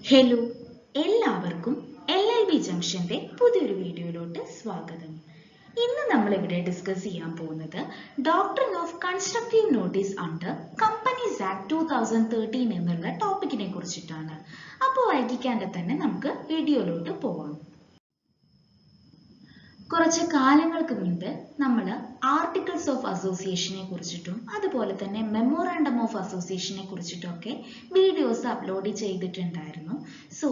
Hello, എല്ലാവർക്കും LLB ജംഗ്ഷന്റെ പുതിയൊരു വീഡിയോയിലോട്ട് സ്വാഗതം. ഇന്ന് നമ്മൾ ഇവിടെ ഡിസ്കസ് ചെയ്യാൻ പോകുന്നത് doctrine of constructive notice under companies act 2013 എന്നുള്ള ടോപ്പിക്കിനെ കുറിച്ചിട്ടാണ്. അപ്പോൾ വൈകിക്കാണ്ട് തന്നെ നമുക്ക് വീഡിയോയിലോട്ട് പോവാം. കുറച്ച് കാലങ്ങൾക്ക് മുൻപ് നമ്മൾ ആർട്ടിക്കിൾസ് ഓഫ് അസോസിയേഷനെ കുറിച്ചിട്ടും അതുപോലെ തന്നെ മെമ്മോറാണ്ടം ഓഫ് അസോസിയേഷനെ കുറിച്ചിട്ടൊക്കെ വീഡിയോസ് അപ്ലോഡ് ചെയ്തിട്ടുണ്ടായിരുന്നു. സോ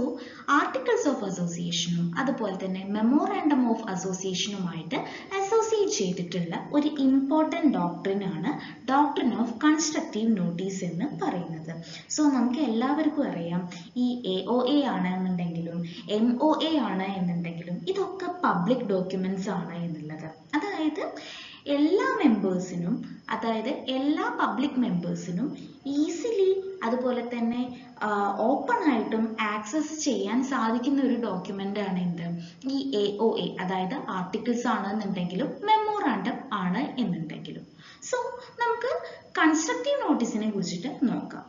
ആർട്ടിക്കിൾസ് ഓഫ് അസോസിയേഷനും അതുപോലെ തന്നെ മെമ്മോറാണ്ടം ഓഫ് അസോസിയേഷനുമായിട്ട് അസോസിയേറ്റ് ചെയ്തിട്ടുള്ള ഒരു ഇമ്പോർട്ടൻറ്റ് ഡോക്ട്രിനാണ് ഡോക്ട്രിൻ ഓഫ് കൺസ്ട്രക്റ്റീവ് നോട്ടീസ് എന്ന് പറയുന്നത്. സോ നമുക്ക് എല്ലാവർക്കും അറിയാം, ഈ AOA ആണെന്നുണ്ടെങ്കിലും MOA ആണ് എന്നുണ്ടെങ്കിലും ഇതൊക്കെ പബ്ലിക് ഡോക്യുമെന്റ്സ് ആണ് എന്നുള്ളത്. അതായത് എല്ലാ മെമ്പേഴ്സിനും, അതായത് എല്ലാ പബ്ലിക് മെമ്പേഴ്സിനും ഈസിലി അതുപോലെ തന്നെ ഓപ്പൺ ആയിട്ടും ആക്സസ് ചെയ്യാൻ സാധിക്കുന്ന ഒരു ഡോക്യുമെന്റ് ആണ് എന്ത്, ഈ AOA. അതായത് ആർട്ടിക്കിൾസ് ആണെന്നുണ്ടെങ്കിലും മെമ്മോറാണ്ടം ആണ് എന്നുണ്ടെങ്കിലും. സോ നമുക്ക് കൺസ്ട്രക്റ്റീവ് നോട്ടീസിനെ കുറിച്ചിട്ട് നോക്കാം.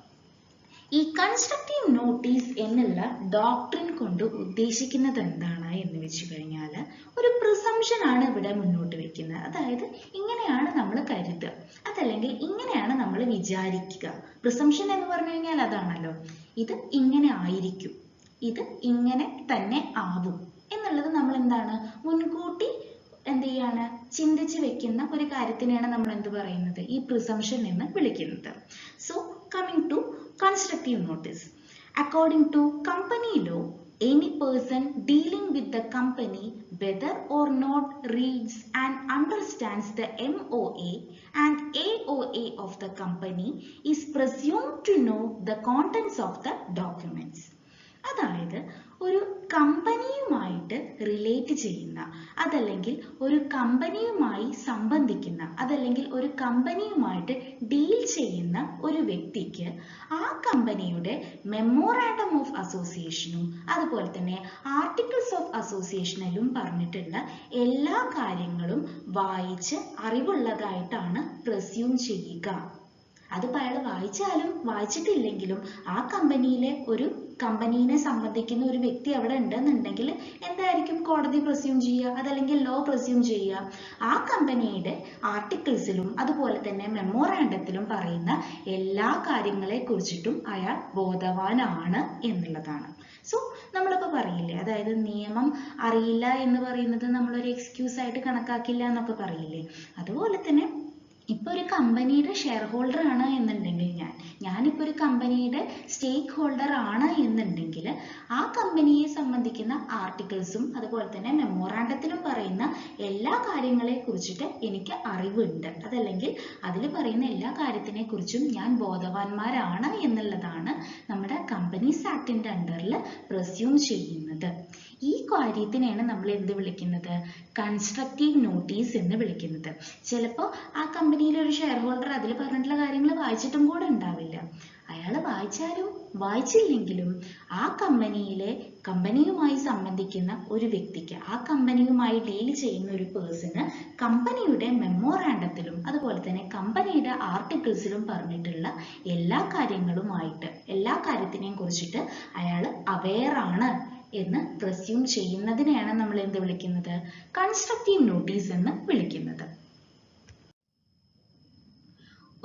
ഈ കൺസ്ട്രക്റ്റീവ് നോട്ടീസ് എന്നുള്ള ഡോക്ട്രിൻ കൊണ്ട് ഉദ്ദേശിക്കുന്നത് എന്താണ് എന്ന് വെച്ച് കഴിഞ്ഞാൽ, ഒരു പ്രിസംഷൻ ആണ് ഇവിടെ മുന്നോട്ട് വെക്കുന്നത്. അതായത് ഇങ്ങനെയാണ് നമ്മൾ കരുതുക, അതല്ലെങ്കിൽ ഇങ്ങനെയാണ് നമ്മൾ വിചാരിക്കുക. പ്രിസംഷൻ എന്ന് പറഞ്ഞു കഴിഞ്ഞാൽ അതാണല്ലോ, ഇത് ഇങ്ങനെ ആയിരിക്കും, ഇത് ഇങ്ങനെ തന്നെ ആവും എന്നുള്ളത് നമ്മൾ എന്താണ് മുൻകൂട്ടി എന്ത് ചെയ്യാണ്, ചിന്തിച്ച് വെക്കുന്ന ഒരു കാര്യത്തിനെയാണ് നമ്മൾ എന്ത് പറയുന്നത്, ഈ പ്രിസംഷൻ എന്ന് വിളിക്കുന്നത്. So coming to constructive notice. According to company law, any person dealing with the company, whether or not reads and understands the MOA and AOA of the company, is presumed to know the contents of the documents. അതായത് ഒരു കമ്പനിയുമായിട്ട് relate ചെയ്യുന്ന, അതല്ലെങ്കിൽ ഒരു കമ്പനിയുമായി സംബന്ധിക്കുന്ന, അതല്ലെങ്കിൽ ഒരു കമ്പനിയുമായിട്ട് deal ചെയ്യുന്ന ഒരു വ്യക്തിക്ക് ആ കമ്പനിയുടെ മെമ്മോറാണ്ടം ഓഫ് അസോസിയേഷനും അതുപോലെ തന്നെ ആർട്ടിക്കിൾസ് ഓഫ് അസോസിയേഷനിലും പറഞ്ഞിട്ടുള്ള എല്ലാ കാര്യങ്ങളും വായിച്ച് അറിവുള്ളതായിട്ടാണ് പ്രിസ്യൂം ചെയ്യുക. അതിപ്പോൾ അയാൾ വായിച്ചാലും വായിച്ചിട്ടില്ലെങ്കിലും ആ കമ്പനീനെ സംബന്ധിക്കുന്ന ഒരു വ്യക്തി അവിടെ ഉണ്ടെന്നുണ്ടെങ്കിൽ എന്തായിരിക്കും കോടതി പ്രിസ്യൂം ചെയ്യുക, അതല്ലെങ്കിൽ ലോ പ്രിസ്യൂം ചെയ്യുക, ആ കമ്പനിയുടെ ആർട്ടിക്കിൾസിലും അതുപോലെ തന്നെ മെമ്മോറാണ്ടത്തിലും പറയുന്ന എല്ലാ കാര്യങ്ങളെ കുറിച്ചിട്ടും അയാൾ ബോധവാനാണ് എന്നുള്ളതാണ്. സോ നമ്മളിപ്പോൾ പറയില്ലേ, അതായത് നിയമം അറിയില്ല എന്ന് പറയുന്നത് നമ്മളൊരു എക്സ്ക്യൂസ് ആയിട്ട് കണക്കാക്കില്ല എന്നൊക്കെ പറയില്ലേ, അതുപോലെ തന്നെ ഇപ്പോൾ ഒരു കമ്പനിയുടെ ഷെയർ ഹോൾഡർ ആണ് എന്നുണ്ടെങ്കിൽ, ഞാനിപ്പോൾ ഒരു കമ്പനിയുടെ സ്റ്റേക്ക് ഹോൾഡർ ആണ് എന്നുണ്ടെങ്കിൽ, ആ കമ്പനിയെ സംബന്ധിക്കുന്ന ആർട്ടിക്കിൾസും അതുപോലെ തന്നെ മെമ്മോറാണ്ടത്തിലും പറയുന്ന എല്ലാ കാര്യങ്ങളെ കുറിച്ചിട്ട് എനിക്ക് അറിവുണ്ട്, അതല്ലെങ്കിൽ അതിൽ പറയുന്ന എല്ലാ കാര്യത്തിനെ കുറിച്ചും ഞാൻ ബോധവാന്മാരാണ് എന്നുള്ളതാണ് നമ്മുടെ കമ്പനീസ് ആക്ടിന്റെ അണ്ടറിൽ പ്രിസ്യൂം ചെയ്യുന്നത്. ഈ കാര്യത്തിനെയാണ് നമ്മൾ എന്ത് വിളിക്കുന്നത്, കൺസ്ട്രക്റ്റീവ് നോട്ടീസ് എന്ന് വിളിക്കുന്നത്. ചിലപ്പോൾ ആ കമ്പനിയിലെ ഒരു ഷെയർ ഹോൾഡർ അതിൽ പറഞ്ഞിട്ടുള്ള കാര്യങ്ങൾ വായിച്ചിട്ടും കൂടെ ഉണ്ടാവില്ല. അയാൾ വായിച്ചാലും വായിച്ചില്ലെങ്കിലും ആ കമ്പനിയുമായി സംബന്ധിക്കുന്ന ഒരു വ്യക്തിക്ക്, ആ കമ്പനിയുമായി ഡീൽ ചെയ്യുന്ന ഒരു പേഴ്സണ് കമ്പനിയുടെ മെമ്മോറാണ്ടത്തിലും അതുപോലെ തന്നെ കമ്പനിയുടെ ആർട്ടിക്കിൾസിലും പറഞ്ഞിട്ടുള്ള എല്ലാ കാര്യത്തിനെയും കുറിച്ചിട്ട് അയാൾ അവെയർ ആണ് എന്ന് പ്രിസ്യൂം ചെയ്യുന്നതിനെയാണ് നമ്മൾ എന്ത് വിളിക്കുന്നത്, കൺസ്ട്രക്റ്റീവ് നോട്ടീസ് എന്ന് വിളിക്കുന്നത്.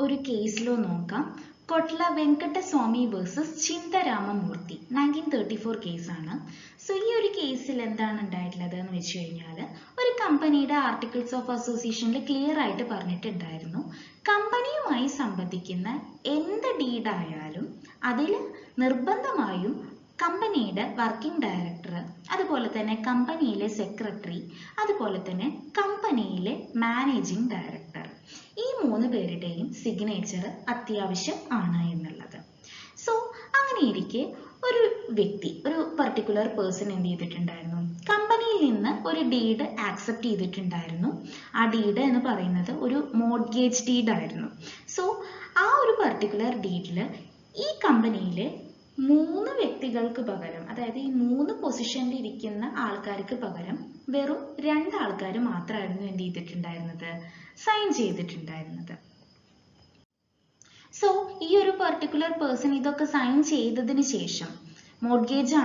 ഒരു കേസ് ലോ നോക്കാം. കൊട്ല വെങ്കട്ടസ്വാമി വേഴ്സസ് ചിന്തരാമമൂർത്തി 1934 കേസാണ്. സോ ഈ ഒരു കേസിൽ എന്താണ് ഉണ്ടായിട്ടുള്ളത് എന്ന് വെച്ച് കഴിഞ്ഞാൽ, ഒരു കമ്പനിയുടെ ആർട്ടിക്കിൾസ് ഓഫ് അസോസിയേഷനിൽ ക്ലിയർ ആയിട്ട് പറഞ്ഞിട്ടുണ്ടായിരുന്നു, കമ്പനിയുമായി സംബന്ധിക്കുന്ന എന്ത് ഡീഡായാലും അതിൽ നിർബന്ധമായും കമ്പനിയുടെ വർക്കിംഗ് ഡയറക്ടർ, അതുപോലെ തന്നെ കമ്പനിയിലെ സെക്രട്ടറി, അതുപോലെ തന്നെ കമ്പനിയിലെ മാനേജിംഗ് ഡയറക്ടർ, ഈ 3 പേരുടെയും സിഗ്നേച്ചർ അത്യാവശ്യം ആണ് എന്നുള്ളത്. സോ അങ്ങനെയിരിക്കെ ഒരു വ്യക്തി, ഒരു പർട്ടിക്കുലർ പേഴ്സൺ എന്ത് ചെയ്തിട്ടുണ്ടായിരുന്നു, കമ്പനിയിൽ നിന്ന് ഒരു ഡീഡ് ആക്സെപ്റ്റ് ചെയ്തിട്ടുണ്ടായിരുന്നു. ആ ഡീഡ് എന്ന് പറയുന്നത് ഒരു മോർഗേജ് ഡീഡ് ആയിരുന്നു. സോ ആ ഒരു പർട്ടിക്കുലർ ഡീഡിൽ ഈ കമ്പനിയിലെ 3 വ്യക്തികൾക്ക് പകരം, അതായത് ഈ 3 പൊസിഷനിൽ ഇരിക്കുന്ന ആൾക്കാർക്ക് പകരം വെറും 2 ആൾക്കാർ മാത്രമായിരുന്നു എന്ത് ചെയ്തിട്ടുണ്ടായിരുന്നത്, സൈൻ ചെയ്തിട്ടുണ്ടായിരുന്നത്. സോ ഈ ഒരു പർട്ടിക്കുലർ പേഴ്സൺ ഇതൊക്കെ സൈൻ ചെയ്തതിന് ശേഷം മോഡ്ഗേജ്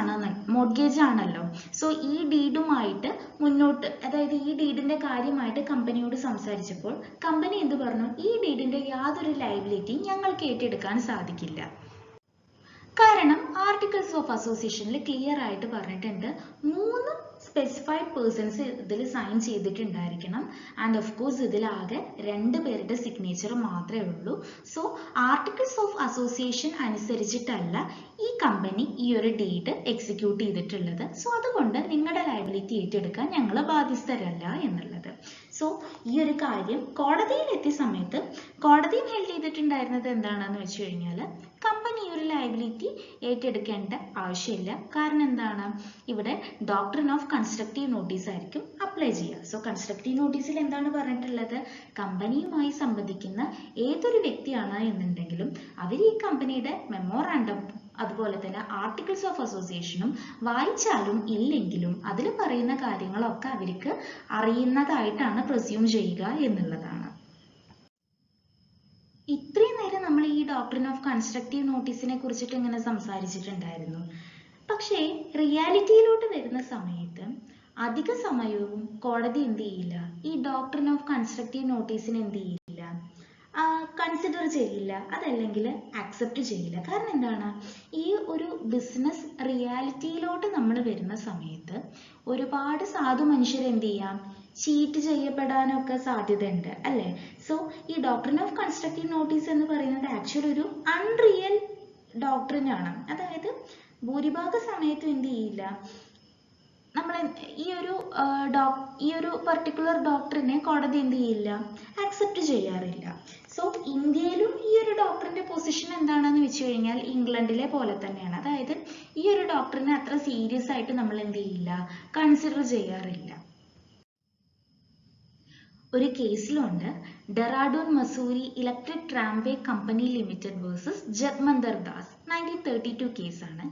ആണല്ലോ. സോ ഈ ഡീഡുമായിട്ട് മുന്നോട്ട്, അതായത് ഈ ഡീഡിന്റെ കാര്യമായിട്ട് കമ്പനിയോട് സംസാരിച്ചപ്പോൾ കമ്പനി എന്ത് പറഞ്ഞു? ഈ ഡീഡിന്റെ യാതൊരു ലയബിലിറ്റി ഞങ്ങൾക്ക് ഏറ്റെടുക്കാൻ സാധിക്കില്ല. കാരണം ആർട്ടിക്കിൾസ് ഓഫ് അസോസിയേഷനിൽ ക്ലിയർ ആയിട്ട് പറഞ്ഞിട്ടുണ്ട് 3 സ്പെസിഫൈഡ് പേഴ്സൺസ് ഇതിൽ സൈൻ ചെയ്തിട്ടുണ്ടായിരിക്കണം. ആൻഡ് ഓഫ് കോഴ്സ് ഇതിലാകെ 2 പേരുടെ സിഗ്നേച്ചർ മാത്രമേ ഉള്ളൂ. സോ ആർട്ടിക്കിൾസ് ഓഫ് അസോസിയേഷൻ അനുസരിച്ചിട്ടല്ല ഈ കമ്പനി ഈ ഒരു ഡീഡ് എക്സിക്യൂട്ട് ചെയ്തിട്ടുള്ളത്. സോ അതുകൊണ്ട് നിങ്ങളുടെ ലയബിലിറ്റി ഏറ്റെടുക്കാൻ ഞങ്ങൾ ബാധ്യസ്ഥരല്ല എന്നുള്ളത്. സോ ഈ ഒരു കാര്യം കോടതിയിൽ എത്തിയ സമയത്ത് കോടതിയും ഹെൽഡ് ചെയ്തിട്ടുണ്ടായിരുന്നത് എന്താണെന്ന് വെച്ച് കഴിഞ്ഞാൽ കമ്പനി ഈ ഒരു ലയബിലിറ്റി ഏറ്റെടുക്കേണ്ട ആവശ്യമില്ല. കാരണം എന്താണ്? ഇവിടെ ഡോക്ട്രിൻ ഓഫ് കൺസ്ട്രക്റ്റീവ് നോട്ടീസ് ആയിരിക്കും അപ്ലൈ ചെയ്യുക. സോ കൺസ്ട്രക്റ്റീവ് നോട്ടീസിൽ എന്താണ് പറഞ്ഞിട്ടുള്ളത്? കമ്പനിയുമായി സംബന്ധിക്കുന്ന ഏതൊരു വ്യക്തിയാണ് എന്നുണ്ടെങ്കിലും അവർ ഈ കമ്പനിയുടെ മെമ്മോറാണ്ടം അതുപോലെ തന്നെ ആർട്ടിക്കിൾസ് ഓഫ് അസോസിയേഷനും വായിച്ചാലും ഇല്ലെങ്കിലും അതിൽ പറയുന്ന കാര്യങ്ങളൊക്കെ അവർക്ക് അറിയുന്നതായിട്ടാണ് പ്രിസ്യൂം ചെയ്യുക എന്നുള്ളതാണ്. ഇത്രയും നേരം നമ്മൾ ഈ ഡോക്ട്രിൻ ഓഫ് കൺസ്ട്രക്റ്റീവ് നോട്ടീസിനെ കുറിച്ചിട്ട് ഇങ്ങനെ സംസാരിച്ചിട്ടുണ്ടായിരുന്നു. പക്ഷേ റിയാലിറ്റിയിലോട്ട് വരുന്ന സമയത്ത് അധിക സമയവും കോടതി എന്ത് ചെയ്യില്ല? ഈ ഡോക്ട്രിൻ ഓഫ് കൺസ്ട്രക്റ്റീവ് നോട്ടീസിന് എന്ത് ചെയ്യില്ല? കൺസിഡർ ചെയ്യില്ല, അതല്ലെങ്കിൽ ആക്സെപ്റ്റ് ചെയ്യില്ല. കാരണം എന്താണ്? ഈ ഒരു ബിസിനസ് റിയാലിറ്റിയിലോട്ട് നമ്മൾ വരുന്ന സമയത്ത് ഒരുപാട് സാധു മനുഷ്യർ എന്ത് ചെയ്യാം? ചീറ്റ് ചെയ്യപ്പെടാനൊക്കെ സാധ്യതയുണ്ട് അല്ലേ? സോ ഈ ഡോക്ട്രിൻ ഓഫ് കൺസ്ട്രക്റ്റീവ് നോട്ടീസ് എന്ന് പറയുന്നത് ആക്ച്വലി ഒരു അൺറിയൽ ഡോക്ട്രിൻ ആണ്. അതായത് ഭൂരിഭാഗ സമയത്തും എന്ത് ചെയ്യില്ല, നമ്മൾ ഈ ഒരു പർട്ടിക്കുലർ ഡോക്ടറിനെ കോടതി എന്ത് ചെയ്യില്ല? ആക്സെപ്റ്റ് ചെയ്യാറില്ല. സോ ഇന്ത്യയിലും ഈ ഒരു ഡോക്ടറിന്റെ പൊസിഷൻ എന്താണെന്ന് വെച്ച് കഴിഞ്ഞാൽ ഇംഗ്ലണ്ടിലെ പോലെ തന്നെയാണ്. അതായത് ഈ ഒരു ഡോക്ടറിനെ അത്ര സീരിയസ് ആയിട്ട് നമ്മൾ എന്ത് ചെയ്യില്ല? കൺസിഡർ ചെയ്യാറില്ല. ഒരു കേസിലുണ്ട് Dehradun Mussoorie electric tramway company limited versus Jagmander Das 1932 കേസാണ്.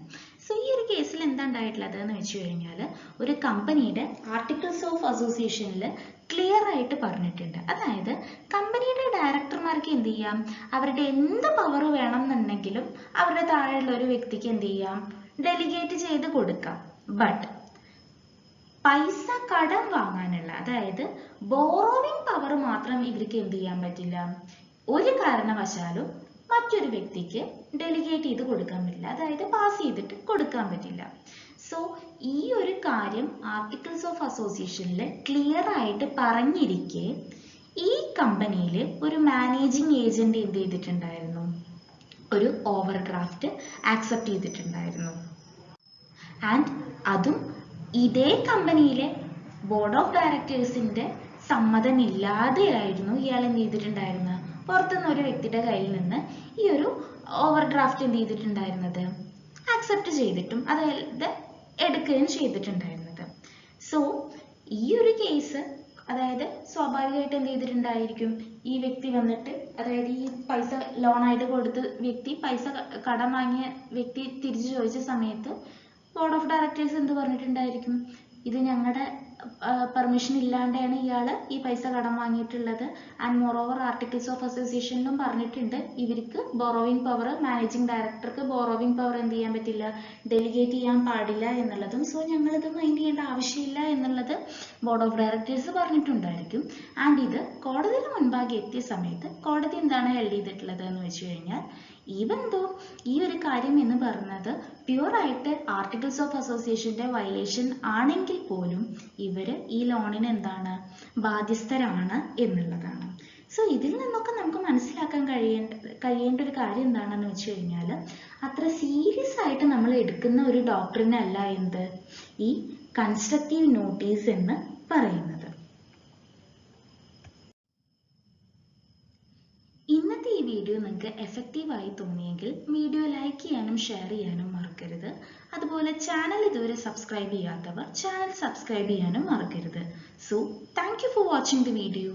സോ ഈ ഒരു കേസിൽ എന്താ ഉണ്ടായിട്ടുള്ളത് എന്ന് വെച്ച് കഴിഞ്ഞാൽ ഒരു കമ്പനിയുടെ ആർട്ടിക്കിൾസ് ഓഫ് അസോസിയേഷനിൽ ക്ലിയർ ആയിട്ട് പറഞ്ഞിട്ടുണ്ട്. അതായത് കമ്പനിയുടെ ഡയറക്ടർമാർക്ക് എന്ത് ചെയ്യാം? അവരുടെ എന്ത് പവർ വേണമെന്നുണ്ടെങ്കിലും അവരുടെ താഴെയുള്ള ഒരു വ്യക്തിക്ക് എന്ത് ചെയ്യാം? ഡെലിഗേറ്റ് ചെയ്ത് കൊടുക്കാം. ബട്ട് പൈസ കടം വാങ്ങാനുള്ള, അതായത് ബോറോവിംഗ് പവർ മാത്രം ഇവർക്ക് എന്ത് ചെയ്യാൻ പറ്റില്ല? ഒരു കാരണവശാലും മറ്റൊരു വ്യക്തിക്ക് ഡെലിഗേറ്റ് ചെയ്ത് കൊടുക്കാൻ പറ്റില്ല, അതായത് പാസ് ചെയ്തിട്ട് കൊടുക്കാൻ പറ്റില്ല. സോ ഈ ഒരു കാര്യം ആർട്ടിക്കിൾസ് ഓഫ് അസോസിയേഷനിൽ ക്ലിയർ ആയിട്ട് പറഞ്ഞിരിക്കെ ഈ കമ്പനിയിൽ ഒരു മാനേജിങ് ഏജന്റ് എന്ത് ചെയ്തിട്ടുണ്ടായിരുന്നു? ഒരു ഓവർ ഡ്രാഫ്റ്റ് ആക്സെപ്റ്റ് ചെയ്തിട്ടുണ്ടായിരുന്നു. ആൻഡ് അതും ഇതേ കമ്പനിയിലെ ബോർഡ് ഓഫ് ഡയറക്ടേഴ്സിന്റെ സമ്മതമില്ലാതെയായിരുന്നു ഇയാൾ എന്ത് ചെയ്തിട്ടുണ്ടായിരുന്നത്? പുറത്തുനിന്ന് ഒരു വ്യക്തിയുടെ കയ്യിൽ നിന്ന് ഈ ഒരു ഓവർ ഡ്രാഫ്റ്റ് എന്ത് ചെയ്തിട്ടുണ്ടായിരുന്നത്? ആക്സെപ്റ്റ് ചെയ്തിട്ടും അതായത് എടുക്കുകയും ചെയ്തിട്ടുണ്ടായിരുന്നത്. സോ ഈ ഒരു കേസ്, അതായത് സ്വാഭാവികമായിട്ട് എന്ത് ചെയ്തിട്ടുണ്ടായിരിക്കും? ഈ വ്യക്തി വന്നിട്ട്, അതായത് ഈ പൈസ ലോണായിട്ട് കൊടുത്ത വ്യക്തി, പൈസ കടം വാങ്ങിയ വ്യക്തി തിരിച്ചു ചോദിച്ച സമയത്ത് ബോർഡ് ഓഫ് ഡയറക്ടേഴ്സ് എന്ത് പറഞ്ഞിട്ടുണ്ടായിരിക്കും? ഇത് ഞങ്ങളുടെ പെർമിഷൻ ഇല്ലാണ്ടാണ് ഇയാൾ ഈ പൈസ കടം വാങ്ങിയിട്ടുള്ളത്. ആൻഡ് മോറോവർ ആർട്ടിക്കിൾസ് ഓഫ് അസോസിയേഷനിലും പറഞ്ഞിട്ടുണ്ട് ഇവർക്ക് ബോറോവിംഗ് പവർ, മാനേജിംഗ് ഡയറക്ടർക്ക് ബോറോവിംഗ് പവർ എന്ത് ചെയ്യാൻ പറ്റില്ല? ഡെലിഗേറ്റ് ചെയ്യാൻ പാടില്ല എന്നുള്ളതും. സോ ഞങ്ങളിത് മൈൻഡ് ചെയ്യേണ്ട ആവശ്യമില്ല എന്നുള്ളത് ബോർഡ് ഓഫ് ഡയറക്ടേഴ്സ് പറഞ്ഞിട്ടുണ്ടായിരിക്കും. ആൻഡ് ഇത് കോടതിയുടെ മുൻപാകെ എത്തിയ സമയത്ത് കോടതി എന്താണ് ഹെൽഡ് ചെയ്തിട്ടുള്ളത് എന്ന് വെച്ച് കഴിഞ്ഞാൽ, ഈവൻ ദോ ഈ ഒരു കാര്യം എന്ന് പറയുന്നത് പ്യുവറായിട്ട് ആർട്ടിക്കിൾസ് ഓഫ് അസോസിയേഷന്റെ വയലേഷൻ ആണെങ്കിൽ പോലും ഇവര് ഈ ലോണിന് എന്താണ്? ബാധ്യസ്ഥരാണ് എന്നുള്ളതാണ്. സോ ഇതിൽ നിന്നൊക്കെ നമുക്ക് മനസ്സിലാക്കാൻ കഴിയേണ്ട ഒരു കാര്യം എന്താണെന്ന് വെച്ച് കഴിഞ്ഞാൽ, അത്ര സീരിയസ് ആയിട്ട് നമ്മൾ എടുക്കുന്ന ഒരു ഡോക്ടറിനല്ല എന്ത്? ഈ കൺസ്ട്രക്റ്റീവ് നോട്ടീസ് എന്ന് പറയുന്നത്. ഇന്നത്തെ ഈ വീഡിയോ നിങ്ങൾക്ക് എഫക്റ്റീവായി തോന്നിയെങ്കിൽ വീഡിയോ ലൈക്ക് ചെയ്യാനും ഷെയർ ചെയ്യാനും മറക്കരുത്. അതുപോലെ ചാനൽ ഇതുവരെ സബ്സ്ക്രൈബ് ചെയ്യാത്തവർ ചാനൽ സബ്സ്ക്രൈബ് ചെയ്യാനും മറക്കരുത്. So thank you for watching the video.